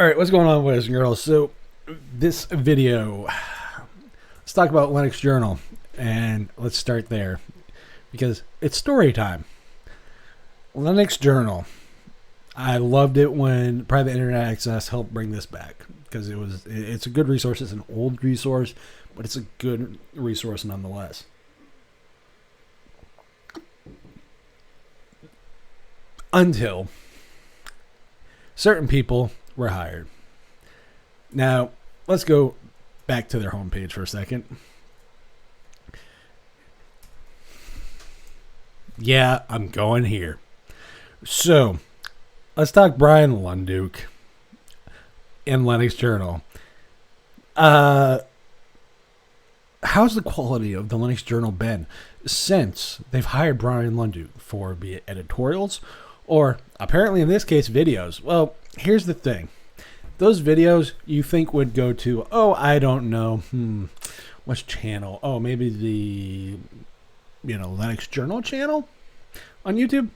All right, what's going on, boys and girls? So, this video, let's talk about Linux Journal, and let's start there because it's story time. Linux Journal. I loved it when Private Internet Access helped bring this back because it's a good resource. It's an old resource, but it's a good resource nonetheless. Until certain people were hired. Now, let's go back to their homepage for a second. Yeah, I'm going here. So, let's talk Bryan Lunduke in Linux Journal. How's the quality of the Linux Journal been since they've hired Bryan Lunduke for be it editorials or apparently in this case videos? Well, here's the thing. Those videos you think would go to, I don't know, which channel? Oh, maybe the, Linux Journal channel on YouTube?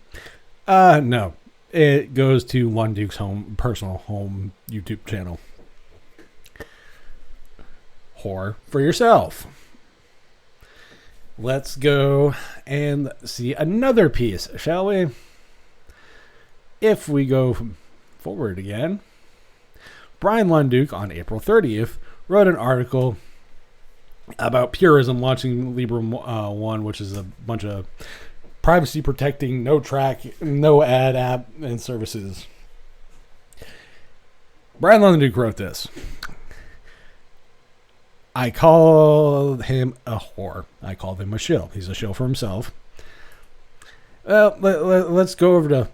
No. It goes to Lunduke's personal home YouTube channel. Whore for yourself. Let's go and see another piece, shall we? If we go forward again, Bryan Lunduke on April 30th wrote an article about Purism launching Libre 1, which is a bunch of privacy protecting, no track, no ad app and services. Bryan Lunduke wrote this. I called him a whore. I called him a shill. He's a shill for himself. Well, let's go over to,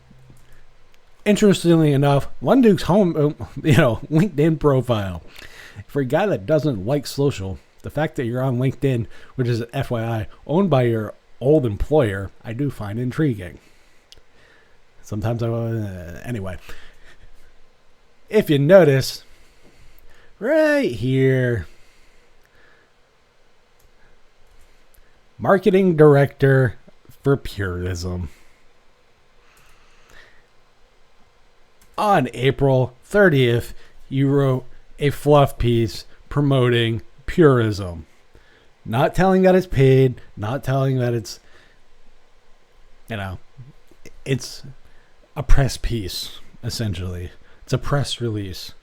interestingly enough, Lunduke's LinkedIn profile. For a guy that doesn't like social, the fact that you're on LinkedIn, which is FYI, owned by your old employer, I do find intriguing. Sometimes anyway. If you notice, right here, marketing director for Purism. On April 30th, you wrote a fluff piece promoting Purism. Not telling that it's paid, not telling that it's, it's a press piece, essentially. It's a press release.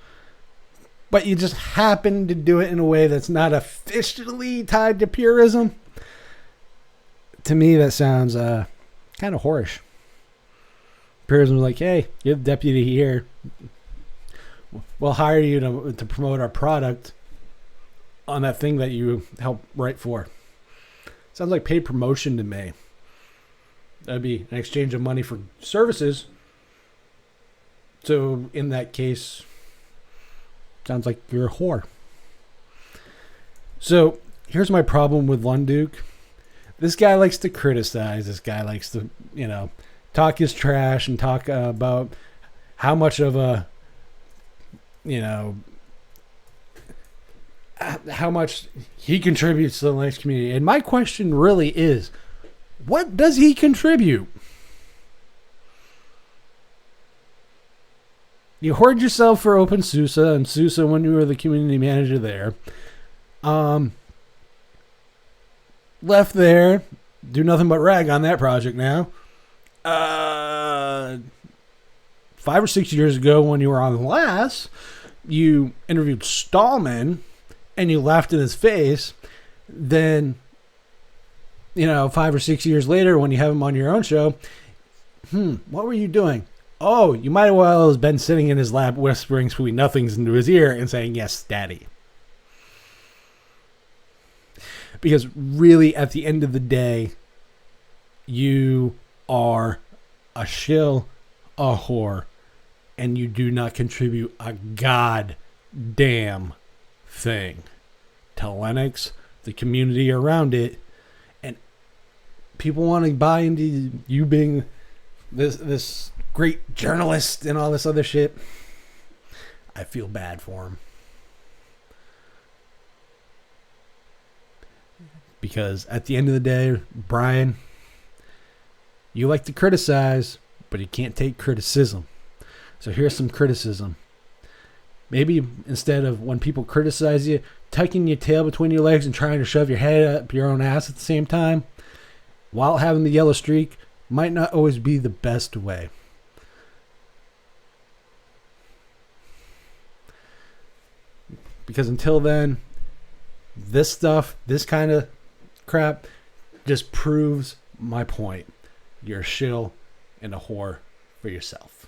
But you just happen to do it in a way that's not officially tied to Purism. To me, that sounds kind of whorish. Purism was like, hey, you're the deputy here. We'll hire you to promote our product on that thing that you helped write for. Sounds like paid promotion to me. That'd be an exchange of money for services. So in that case, sounds like you're a whore. So here's my problem with Lunduke. This guy likes to criticize. This guy likes to, talk his trash and talk about how much of a, how much he contributes to the Linux community. And my question really is, what does he contribute? You hoard yourself for OpenSUSE and SUSE when you were the community manager there. Left there, do nothing but rag on that project now. 5 or 6 years ago when you were on LAS, you interviewed Stallman and you laughed in his face. Then, 5 or 6 years later when you have him on your own show, what were you doing? Oh, you might as well have been sitting in his lap whispering sweet nothings into his ear and saying, yes, daddy. Because really, at the end of the day, you are a shill, a whore, and you do not contribute a goddamn thing to Linux, the community around it, and people want to buy into you being this great journalist and all this other shit. I feel bad for him. Because at the end of the day, Bryan, you like to criticize, but you can't take criticism. So here's some criticism. Maybe instead of when people criticize you, tucking your tail between your legs and trying to shove your head up your own ass at the same time, while having the yellow streak, might not always be the best way. Because until then, this stuff, this kind of crap, just proves my point. You're a shill and a whore for yourself.